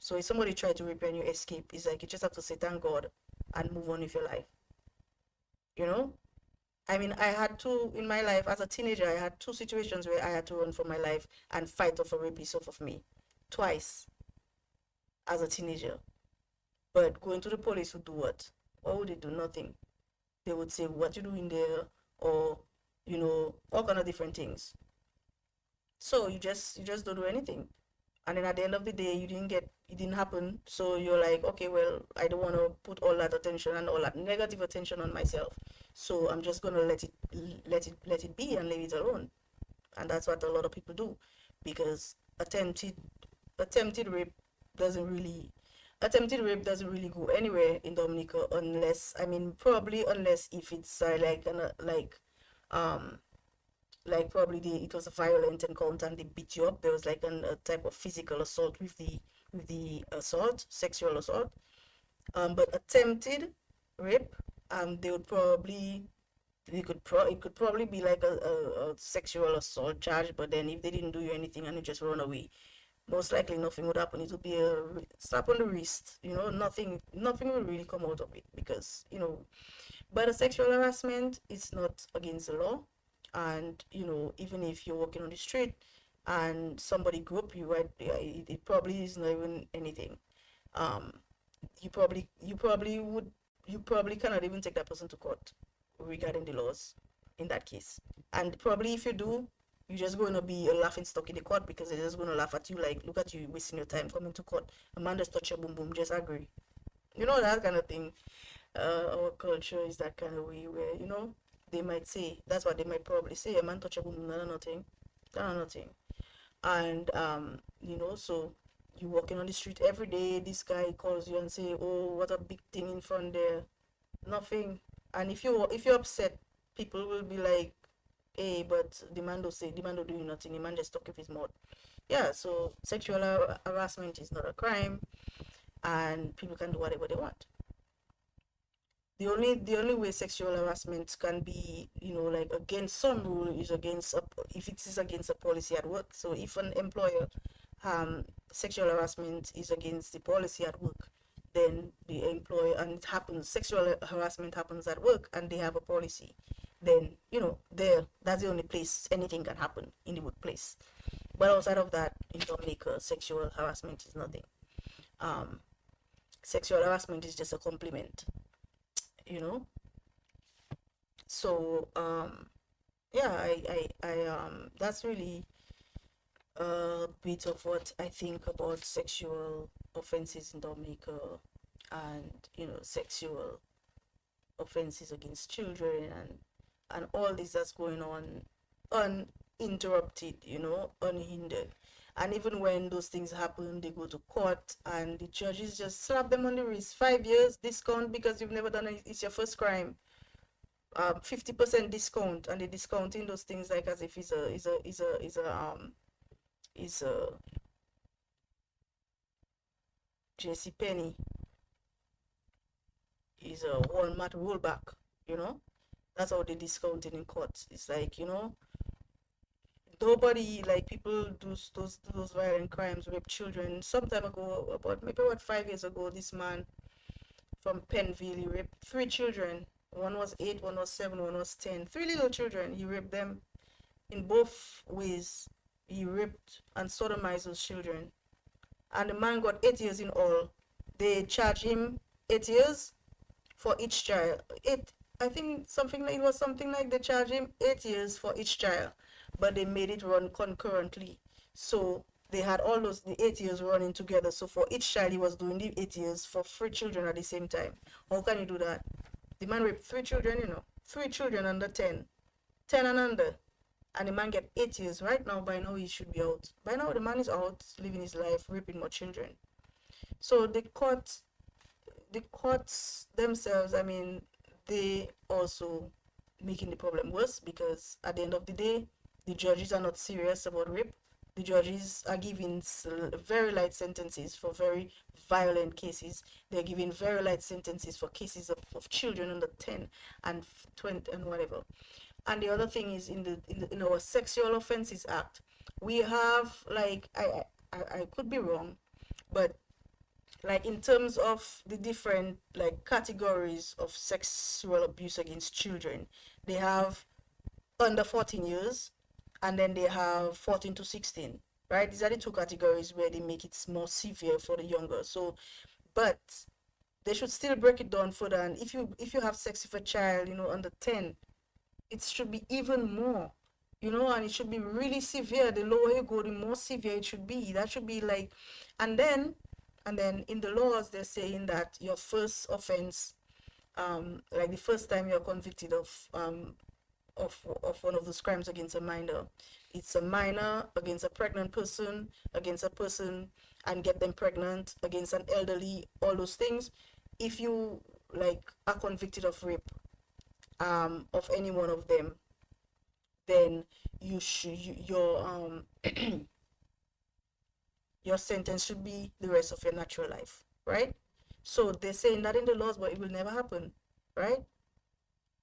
So if somebody tried to rape you and you escape, it's like you just have to say thank God and move on with your life. You know? I mean, I had in my life as a teenager, I had two situations where I had to run for my life and fight off a rapist off of me. Twice as a teenager. But going to the police would do what? What would they do? Nothing. They would say, what you doing there? Or, all kind of different things. So you just don't do anything. And then at the end of the day, it didn't happen. So you're like, okay, well, I don't want to put all that attention and all that negative attention on myself. So I'm just gonna let it be and leave it alone. And that's what a lot of people do, because attempted rape doesn't really go anywhere in Dominica, unless, I mean, probably unless if it's probably it was a violent encounter and they beat you up. There was like a type of physical assault with the assault, sexual assault. But attempted rape, they would probably it could probably be like a sexual assault charge. But then if they didn't do you anything and you just run away, most likely nothing would happen. It would be a slap on the wrist. Nothing will really come out of it, because but a sexual harassment is not against the law. And even if you're walking on the street and somebody group you, right, it probably is not even anything. um you probably cannot even take that person to court regarding the laws in that case. And probably if you do, you're just going to be a laughing stock in the court, because they're just going to laugh at you, like, look at you wasting your time coming to court. A man just touch your boom boom, just agree. That kind of thing. Our culture is that kind of way where, they might say, that's what they might probably say, a man touch a woman, nothing, nothing. And so you walking on the street every day, this guy calls you and say, oh, what a big thing in front there. Nothing. And if you're upset, people will be like, hey, but the man don't do nothing, the man just talk with his mouth. Yeah, so sexual harassment is not a crime, and people can do whatever they want. The only way sexual harassment can be, like, against some rule is if it is against a policy at work. So if an employer um, sexual harassment is against the policy at work, then the employer, and it happens, sexual harassment happens at work and they have a policy, then, there, that's the only place anything can happen, in the workplace. But outside of that, in Dominica, sexual harassment is nothing. Um, Sexual harassment is just a compliment, you know. So yeah, that's really a bit of what I think about sexual offenses in Dominica, and sexual offenses against children, and all this that's going on uninterrupted, unhindered. And even when those things happen, they go to court and the judges just slap them on the wrist. 5 years discount because you've never done it. It's your first crime. 50% discount, and they discounting those things like as if it's a JC Penny, is a Walmart rollback. You know, that's how they discounting in court. It's like, nobody, like, people do those violent crimes, rape children. Some time ago, about maybe what 5 years ago, this man from Penville, he raped three children. One was 8, one was 7, one was 10. Three little children. He raped them in both ways. He raped and sodomized those children. And the man got 8 years in all. They charged him 8 years for each child. I think something like they charged him 8 years for each child, but they made it run concurrently. So they had all the 8 years running together. So for each child, he was doing the 8 years for three children at the same time. How can you do that? The man raped three children, three children under 10, 10 and under, and the man get 8 years. Right now, by now he should be out. By now the man is out, living his life, raping more children. So the courts themselves, I mean, they also making the problem worse, because at the end of the day, the judges are not serious about rape. The judges are giving very light sentences for very violent cases. They're giving very light sentences for cases of children under 10 and 20 and whatever. And the other thing is, in our Sexual Offences Act, we have, like, I could be wrong, but like in terms of the different, like, categories of sexual abuse against children, they have under 14 years, and then they have 14 to 16, right? These are the two categories where they make it more severe for the younger. So, but they should still break it down further. And if you have sex with a child, under 10, it should be even more, and it should be really severe. The lower you go, the more severe it should be. That should be like, and then in the laws, they're saying that your first offense, like the first time you're convicted of one of those crimes against a minor, it's a minor against a pregnant person, against a person and get them pregnant, against an elderly, all those things. If you, like, are convicted of rape, of any one of them, then your sentence should be the rest of your natural life, right? So they're saying that in the laws, but it will never happen, right?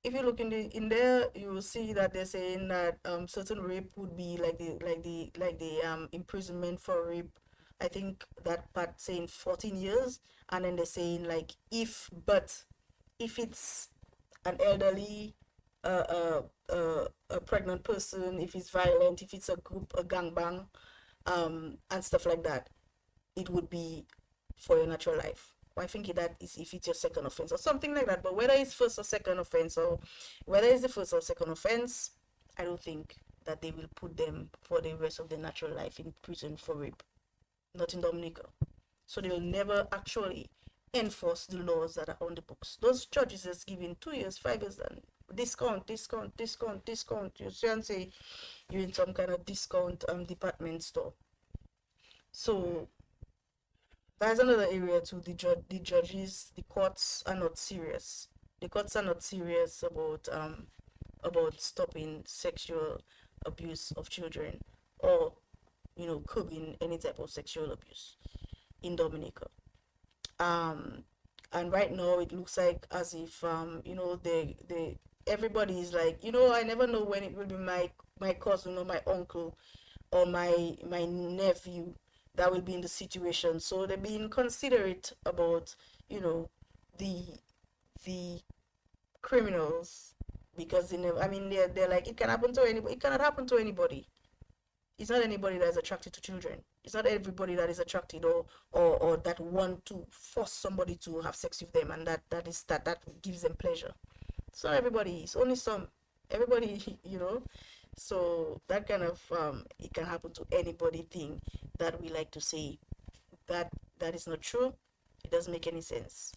If you look in there, you will see that they're saying that certain rape would be like the imprisonment for rape. I think that part saying 14 years, and then they're saying, like, if it's an elderly, a pregnant person, if it's violent, if it's a group, a gangbang, and stuff like that, it would be for your natural life. I think that is if it's your second offense or something like that. But whether it's first or second offense, or whether it's the first or second offense, I don't think that they will put them for the rest of their natural life in prison for rape. Not in Dominica. So they'll never actually enforce the laws that are on the books. Those judges is giving 2 years, 5 years, and discount, discount, discount, discount. You see and say you're in some kind of discount department store. So that's another area too. The judges, the courts are not serious. The courts are not serious about stopping sexual abuse of children, or curbing any type of sexual abuse in Dominica. Um, and right now it looks like as if they everybody is like, I never know when it will be my cousin or my uncle or my nephew that will be in the situation. So they're being considerate about, you know, the the criminals, because they never, I mean, they're like, it can happen to anybody. It cannot happen to anybody. It's not anybody that is attracted to children. It's not everybody that is attracted, or that want to force somebody to have sex with them, and that gives them pleasure. It's not everybody. It's only some. Everybody, So that kind of it can happen to anybody thing that we like to say, that that is not true. It doesn't make any sense.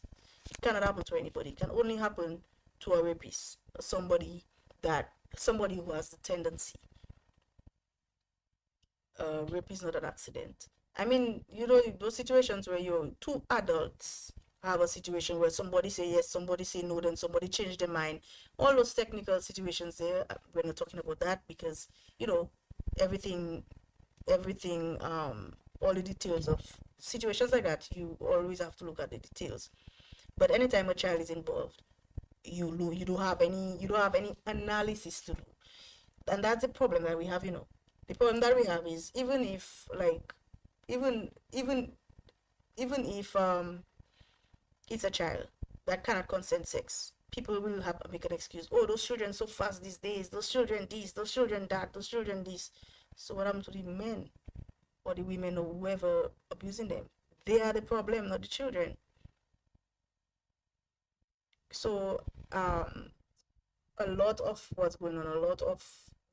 It cannot happen to anybody. It can only happen to a rapist, somebody who has the tendency. Rape is not an accident. I mean, those situations where you're two adults have a situation where somebody say yes, somebody say no, then somebody change their mind. All those technical situations there, we're not talking about that, because you know everything, all the details of situations like that. You always have to look at the details. But anytime a child is involved, you don't have any analysis to do, and that's the problem that we have. The problem that we have is, even if, like, even even even if it's a child that cannot consent sex, people will have make an excuse. Oh, those children so fast these days. Those children this. Those children that. Those children this. So what happened to the men or the women or whoever abusing them? They are the problem, not the children. So a lot of what's going on, a lot of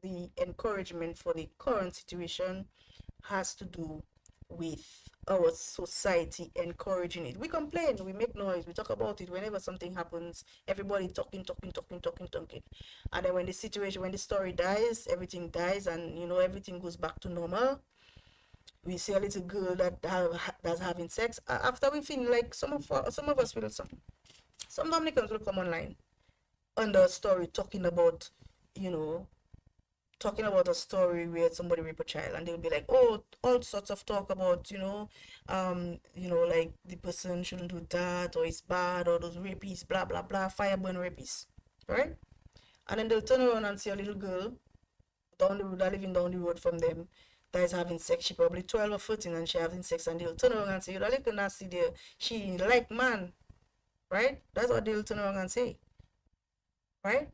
the encouragement for the current situation has to do with our society encouraging it. We complain, we make noise, we talk about it whenever something happens. Everybody talking, talking, talking, talking, talking. And then when the story dies, everything dies, and everything goes back to normal. We see a little girl that's having sex. After we feel like some of us feel some Dominicans will come online under a story you know, talking about a story where somebody raped a child, and they'll be like, oh, all sorts of talk about, like the person shouldn't do that, or it's bad, or those rapists, blah blah blah, fireburn rapists, right? And then they'll turn around and see a little girl down the road, living down the road from them, that is having sex. She probably 12 or 14, and she having sex, and they'll turn around and say, you know, little nasty there, she like man, right? That's what they'll turn around and say, right?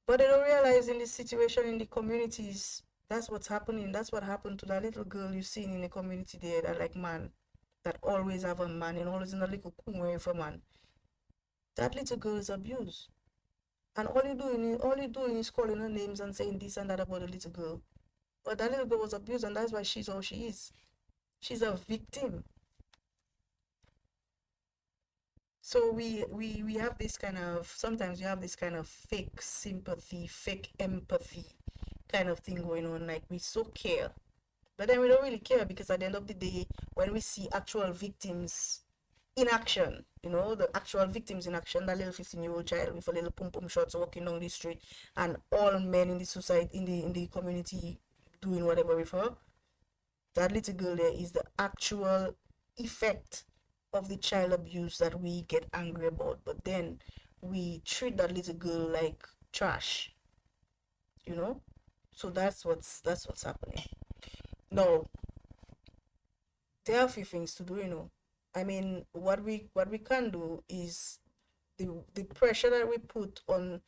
But they don't realize, in this situation in the communities, that's what's happening. That's what happened to that little girl you seen in the community there, that like man, that always have a man, and always in a little kumwe for man. That little girl is abused. And all you doing is calling her names and saying this and that about the little girl. But that little girl was abused, and that's why she's all she is. She's a victim. So we have this kind of, sometimes we have this kind of fake sympathy, fake empathy kind of thing going on. Like, we so care, but then we don't really care, because at the end of the day, when we see actual victims in action, the actual victims in action, that little 15-year-old child with a little pum pum shorts walking down the street, and all men in the society, in the community, doing whatever with her, that little girl there is the actual effect of the child abuse that we get angry about. But then we treat that little girl like trash, you know so that's what's happening now. There are a few things to do. I mean, what we can do is, the pressure that we put on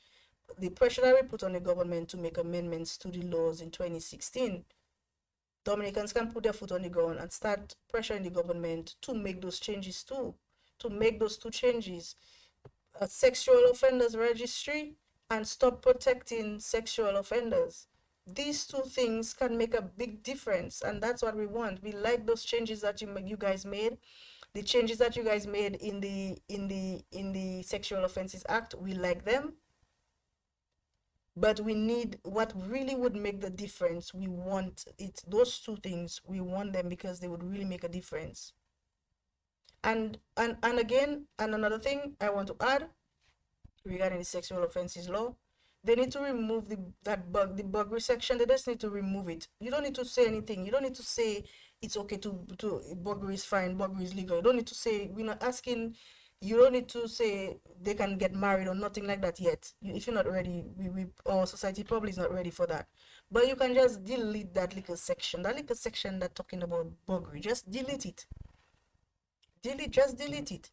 the government to make amendments to the laws in 2016. Dominicans can put their foot on the ground and start pressuring the government to make those changes too, to make those two changes: a sexual offenders registry, and stop protecting sexual offenders. These two things can make a big difference, and that's what we want. We like those changes that you guys made, the changes that you guys made in the Sexual Offences Act. We like them, but we need what really would make the difference. We want it, those two things. We want them because they would really make a difference. And again, and another thing I want to add regarding the sexual offences law, they need to remove the buggery section. They just need to remove it. You don't need to say anything. You don't need to say it's okay to buggery is fine, buggery is legal. You don't need to say, we're not asking. You don't need to say they can get married or nothing like that yet. If you're not ready, our society probably is not ready for that. But you can just delete that little section. That little section that talking about buggery. Just delete it. Just delete it,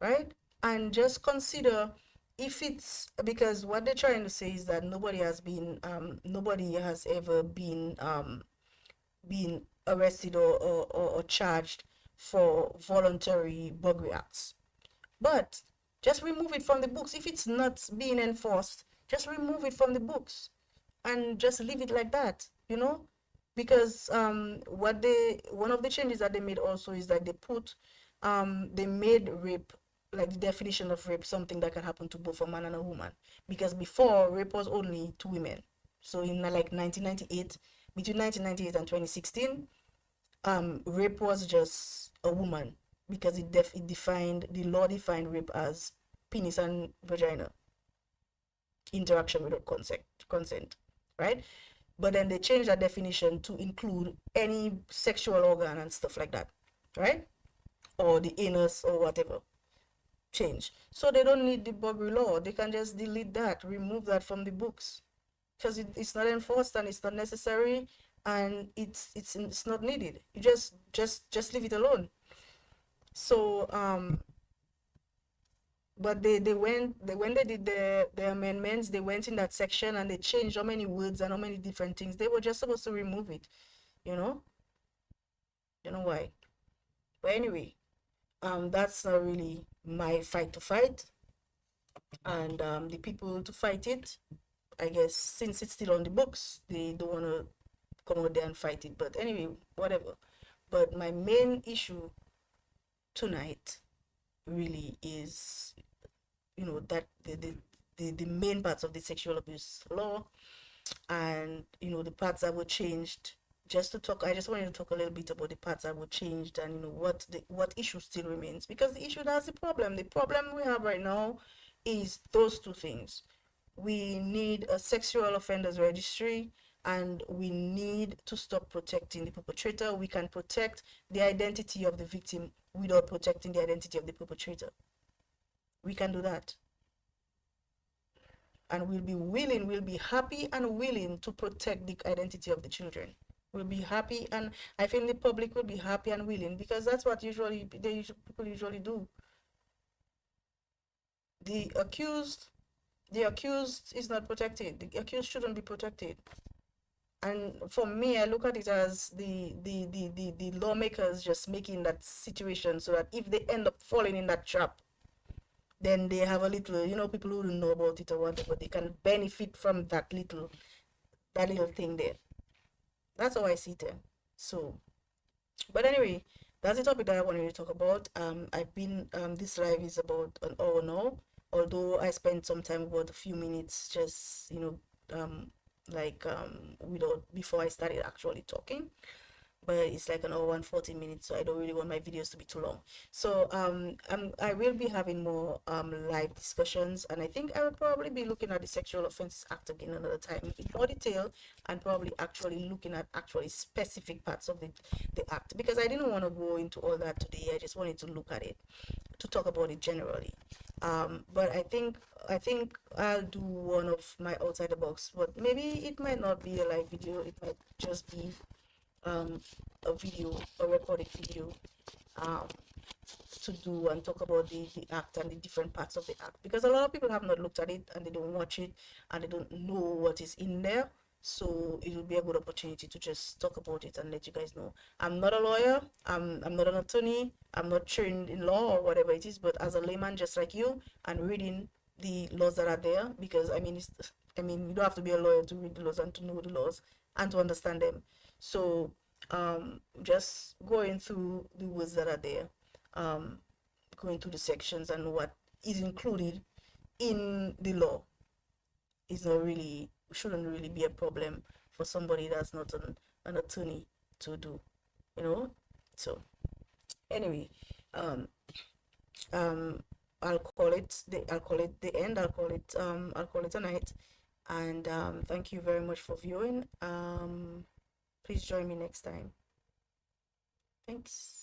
right? And just consider if it's because what they're trying to say is that nobody has ever been arrested or charged for voluntary buggery acts. But just remove it from the books. If it's not being enforced, just remove it from the books and just leave it like that, because one of the changes that they made also is that they made rape, like the definition of rape, something that can happen to both a man and a woman, because before rape was only to women. So in like 1998, between 1998 and 2016, rape was just a woman, because the law defined rape as penis and vagina interaction without consent, right? But then they changed that definition to include any sexual organ and stuff like that, right? Or the anus or whatever. Change. So they don't need the buggery law. They can just delete that, remove that from the books, because it's not enforced and it's not necessary, and it's not needed. You just leave it alone. So but they when they did the amendments, they went in that section and they changed how many words and how many different things. They were just supposed to remove it, you know you know why. But anyway, that's not really my fight to fight, and the people to fight it, I guess, since it's still on the books, they don't want to come out there and fight it. But anyway, whatever. But my main issue tonight really is, that the main parts of the sexual abuse law, and the parts that were changed. I just wanted to talk a little bit about the parts that were changed, and what issue still remains, because the issue, that's the problem we have right now is those two things. We need a sexual offenders registry, and we need to stop protecting the perpetrator. We can protect the identity of the victim without protecting the identity of the perpetrator. We can do that, and we'll be happy and willing to protect the identity of the children. We'll be happy, and I feel the public will be happy and willing, because that's what people usually do. The accused is not protected. The accused shouldn't be protected. And for me, I look at it as the lawmakers just making that situation so that if they end up falling in that trap, then they have a little, people who don't know about it or whatever, they can benefit from that little thing there. That's how I see it. So, but anyway, that's the topic that I wanted to talk about. I've been this live is about an hour now, although I spent some time, about a few minutes, just without before I started actually talking. But it's like an hour and 40 minutes, so I don't really want my videos to be too long. So I will be having more live discussions, and I think I will probably be looking at the Sexual Offences Act again another time in more detail, and probably actually looking at actually specific parts of the act, because I didn't want to go into all that today. I just wanted to look at it, to talk about it generally. But I think I'll do one of my outside the box, but maybe it might not be a live video. It might just be a recorded video, um, to do and talk about the act and the different parts of the act, because a lot of people have not looked at it, and they don't watch it, and they don't know what is in there. So it will be a good opportunity to just talk about it and let you guys know. I'm not a lawyer, I'm not an attorney, I'm not trained in law or whatever it is, but as a layman just like you, and reading the laws that are there, because you don't have to be a lawyer to read the laws and to know the laws and to understand them. So just going through the words that are there, going through the sections and what is included in the law shouldn't really be a problem for somebody that's not an attorney to do, So anyway, I'll call it the end. I'll call it a night. And thank you very much for viewing. Please join me next time. Thanks.